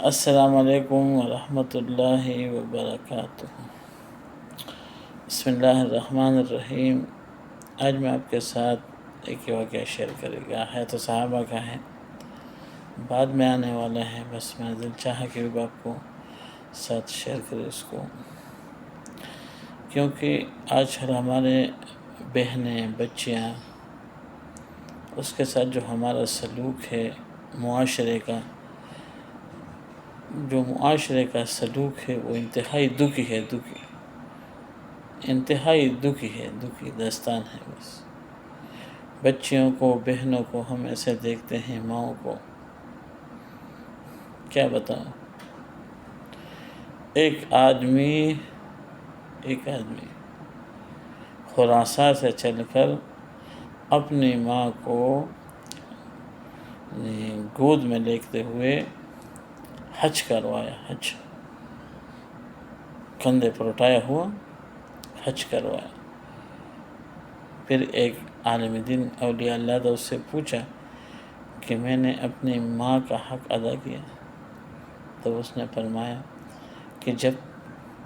السلام علیکم ورحمۃ اللہ وبرکاتہ۔ بسم اللہ الرحمن الرحیم۔ آج میں آپ کے ساتھ ایک واقعہ شیئر کرے گا، ہے تو صحابہ کا ہے، بعد میں آنے والا ہے، بس میں دل چاہا کہ آپ کو ساتھ شیئر کرے اس کو، کیونکہ آج کل ہمارے بہنیں بچیاں اس کے ساتھ جو ہمارا سلوک ہے، معاشرے کا سلوک ہے، وہ انتہائی دکھی داستان ہے۔ بس بچیوں کو، بہنوں کو ہم ایسے دیکھتے ہیں، ماؤں کو کیا بتاؤں۔ ایک آدمی خراساں سے چل کر اپنی ماں کو گود میں لیتے ہوئے حج کروایا، کندھے پر اٹھایا ہوا حج کروایا۔ پھر ایک عالم دین اولیاء اللہ نے اس سے پوچھا کہ میں نے اپنی ماں کا حق ادا کیا؟ تو اس نے فرمایا کہ جب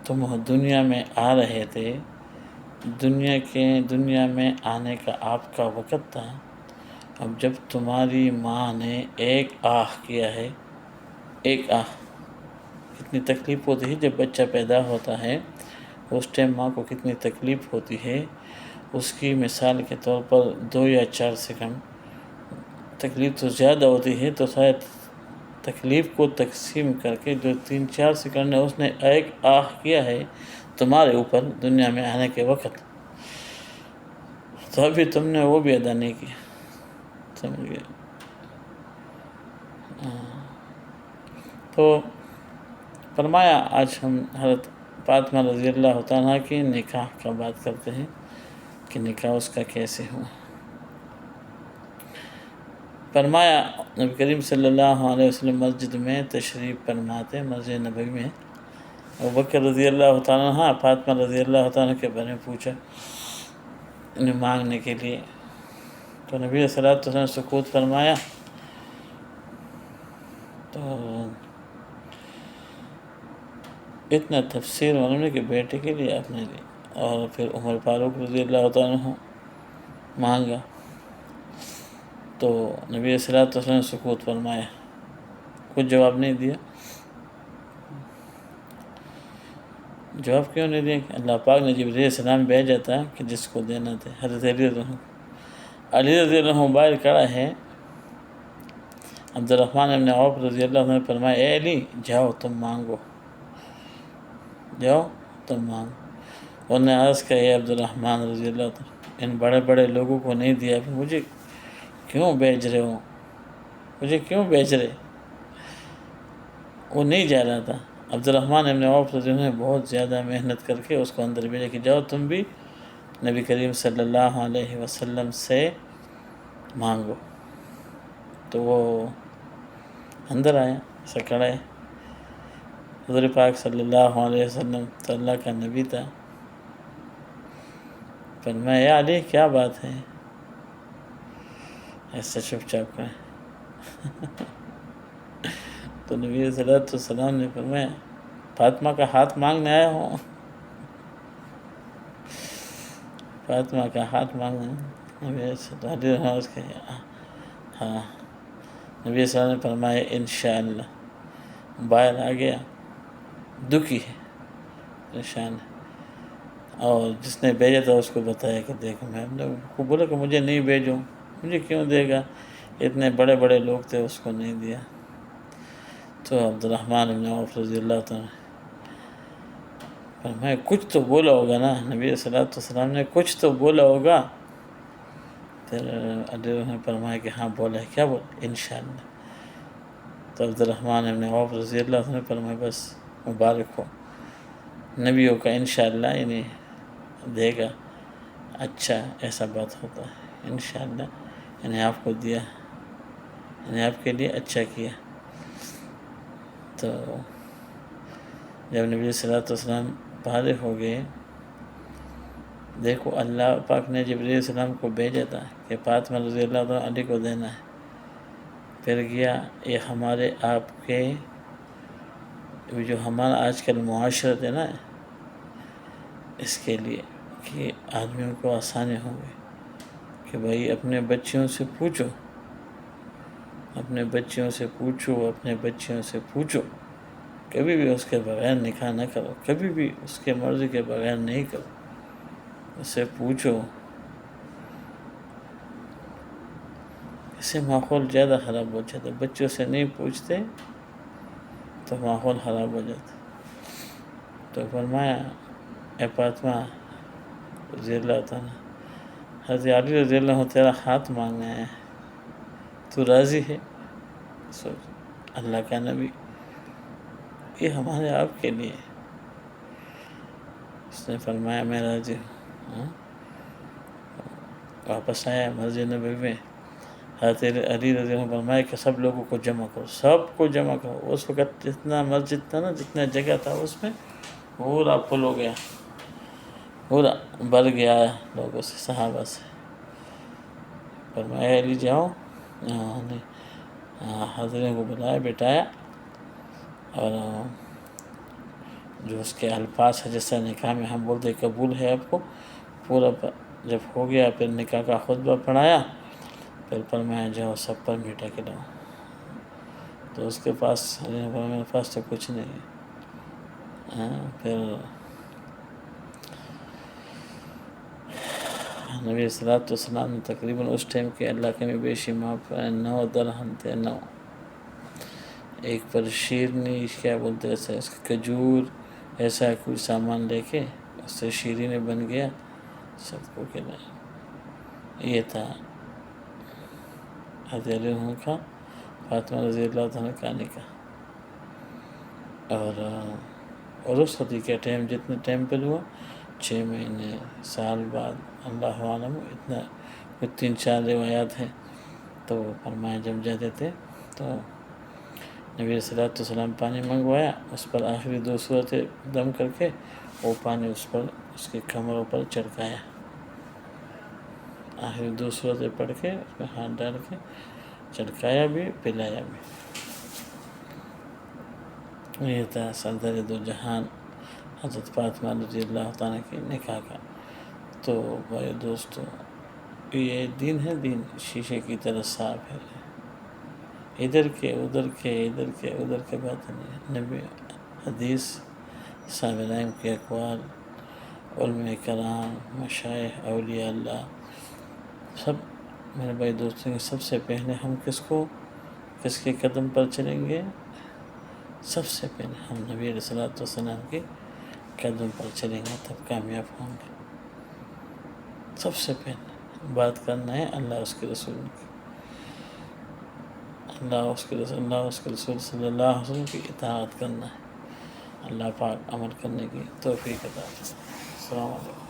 تم دنیا میں آ رہے تھے، دنیا میں آنے کا آپ کا وقت تھا، اب جب تمہاری ماں نے ایک آہ کیا ہے، کتنی تکلیف ہوتی ہے جب بچہ پیدا ہوتا ہے، اس ٹائم ماں کو کتنی تکلیف ہوتی ہے۔ اس کی مثال کے طور پر 2 یا 4 سیکنڈ تکلیف تو زیادہ ہوتی ہے، تو شاید تکلیف کو تقسیم کر کے جو 3-4 سیکنڈ ہے، اس نے ایک آہ کیا ہے تمہارے اوپر دنیا میں آنے کے وقت، تو ابھی تم نے وہ بھی ادا نہیں کیا، سمجھ گئے۔ تو فرمایا آج ہم حضرت فاطمہ رضی اللہ تعالیٰ کی نکاح کا بات کرتے ہیں کہ نکاح اس کا کیسے ہوا۔ فرمایا نبی کریم صلی اللہ علیہ وسلم مسجد میں تشریف فرماتے، مسجد نبوی میں، ابوبکر رضی اللہ تعالیٰ فاطمہ رضی اللہ تعالیٰ کے بارے میں پوچھا انہیں مانگنے کے لیے، تو نبی صلی اللہ علیہ وسلم نے سکوت فرمایا۔ تو اتنا تفسیر معلوم ہے کہ بیٹے کے لیے اپنے لیے، اور پھر عمر فاروق رضی اللہ تعالیٰ مانگا، تو نبی صلی اللہ علیہ وسلم نے سکوت فرمایا، کچھ جواب نہیں دیا۔ جواب کیوں نہیں دیا؟ کہ اللہ پاک نے جبرائیل علیہ السلام بھیجا تھا کہ جس کو دینا تھا۔ حضرت علی رضی اللہ عنہ باہر کھڑا ہے، عبدالرحمن ابن عوف رضی اللہ عنہ نے فرمایا اے علی جاؤ تم مانگو، انہوں نے عرض کیا اے عبدالرحمن رضی اللہ عنہ، ان بڑے بڑے لوگوں کو نہیں دیا، پھر مجھے کیوں بھیج رہے ہو؟ وہ نہیں جا رہا تھا۔ عبدالرحمن ابن عوف رضی اللہ عنہ نے بہت زیادہ محنت کر کے اس کو اندر بھیجا کہ جاؤ تم بھی نبی کریم صلی اللہ علیہ وسلم سے مانگو۔ تو وہ اندر آیا، کھڑا ہے، حضور پاک صلی اللہ علیہ وسلم تو اللہ کا نبی تھا، فرمایا یا علی کیا بات ہے؟ ایسا چپ چاپ کریں۔ تو نبی صلی اللہ علیہ وسلم نے فرمایا فاطمہ کا ہاتھ مانگنے آیا ہوں، فاطمہ کا ہاتھ مانگنے ہاں۔ نبی صلی اللہ علیہ وسلم نے فرمایا انشاءاللہ، باہر آ گیا، دکھی ہے، پریشان ہے، اور جس نے بھیجا تھا اس کو بتایا کہ دیکھو میں نے کو بولا کہ مجھے نہیں بھیجو، مجھے کیوں دے گا، اتنے بڑے بڑے لوگ تھے، اس کو نہیں دیا۔ تو عبدالرحمن بن عوف رضی اللہ تعالیٰ فرمایا کچھ تو بولا ہوگا نا، نبی صلی اللہ علیہ وسلم نے کچھ تو بولا ہوگا۔ پھر علی نے فرمایا کہ ہاں بولا ہے، کیا بولا؟ انشاءاللہ۔ تو عبدالرحمن بن عوف رضی اللہ عنہ نے فرمایا بس مبارک ہو، نبیوں کا انشاءاللہ یعنی دے گا، اچھا ایسا بات ہوتا ہے، انشاءاللہ یعنی آپ کو دیا، یعنی آپ کے لیے اچھا کیا۔ تو جب نبی صلی اللہ علیہ وسلم فارغ ہو گئے، دیکھو اللہ پاک نے جبرائیل علیہ السلام کو بھیجا تھا کہ فاطمہ رضی اللہ عنہ علی کو دینا ہے، پھر گیا یہ ہمارے آپ کے جو ہمارا آج کل معاشرت ہے نا، اس کے لیے کہ آدمیوں کو آسانی ہو گئی کہ بھائی اپنے بچیوں سے پوچھو، اپنے بچیوں سے پوچھو، اپنے بچیوں سے پوچھو، کبھی بھی اس کے بغیر نکاح نہ کرو، کبھی بھی اس کے مرضی کے بغیر نہیں کرو، اس سے پوچھو. اس سے ماحول زیادہ خراب ہو جاتا ہے. بچوں سے نہیں پوچھتے تو ماحول خراب ہو جاتا. تو فرمایا اے فاطمہ رضی اللہ عنہ، حضرت علی رضی اللہ عنہ تیرا ہاتھ مانگنے آئے ہیں، تو راضی ہے؟ سوچ، اللہ کا نبی، یہ ہمارے آپ کے لیے. اس نے فرمایا میں راضی ہوں. واپس آیا مسجد نبوی میں. حضرت علی رضی اللہ عنہ فرمایا کہ سب لوگوں کو جمع کرو، سب کو جمع کرو. اس وقت جتنا مسجد تھا نا، جتنا جگہ تھا اس میں پورا فل ہو گیا، پورا بھر گیا لوگوں سے، صحابہ سے. فرمایا علی جاؤ. حضرت کو بلایا، بٹھایا، اور جو اس کے الفاظ ہے جیسا نکاح میں ہم بولتے قبول ہے آپ کو، پورا جب ہو گیا پھر نکاح کا خطبہ پڑھایا. پھر فرمایا جاؤ سب پر میٹھا کھلاؤ. تو اس کے پاس میرے پاس تو کچھ نہیں ہے. پھر نبی صلی اللہ علیہ وسلم نے تقریباً اس ٹائم کے اللہ کے میں بیشی معاف 9 درہم تھے. 9 ایک پر شیرنی کیا بولتے ایسا، اس کا کھجور ایسا کوئی سامان لے کے اس سے شیرینی بن گیا، سب کو کھلایا. یہ تھا حضرت علی عنہ کا فاطمہ رضی اللہ عنہ کا نکاح. اور اس رخصتی کے ٹائم جتنے ٹائم پہ ہوا، 6 مہینے، سال بعد، اللہ عالم، اتنا کچھ 3-4 روایات ہیں. تو فرمایا جب جاتے تھے تو نبی صلی اللہ علیہ وسلم پانی منگوایا، اس پر آخری 2 سورتیں دم کر کے وہ پانی اس پر، اس کے کمروں پر چھڑکایا. آخری 2 سورتیں پڑھ کے اس میں ہاتھ ڈال کے چھڑکایا بھی، پلایا بھی. یہ تھا سردار دو جہان حضرت فاطمہ رضی اللہ تعالیٰ کی نکاح کا. تو بھائی دوستو، یہ دین ہے، دین شیشے کی طرح صاف ہے، ادھر کے ادھر کے، ادھر کے ادھر کے بات نہیں. نبی، حدیث، صحابہ کے اقوال، علماء کرام، مشائخ، اولیاء اللہ، سب میرے بھائی دوستوں کے سب سے پہلے ہم کس کے قدم پر چلیں گے؟ سب سے پہلے ہم نبی علیہ الصلوۃ والسلام کے قدم پر چلیں گے، تب کامیاب ہوں گے. سب سے پہلے بات کرنا ہے اللہ اس کے رسول کی، اللہ اس کے رسول صلی اللہ علیہ وسلم کی اطاعت کرنا ہے. اللہ پاک عمل کرنے کی توفیق عطا فرمائے. السلام علیکم.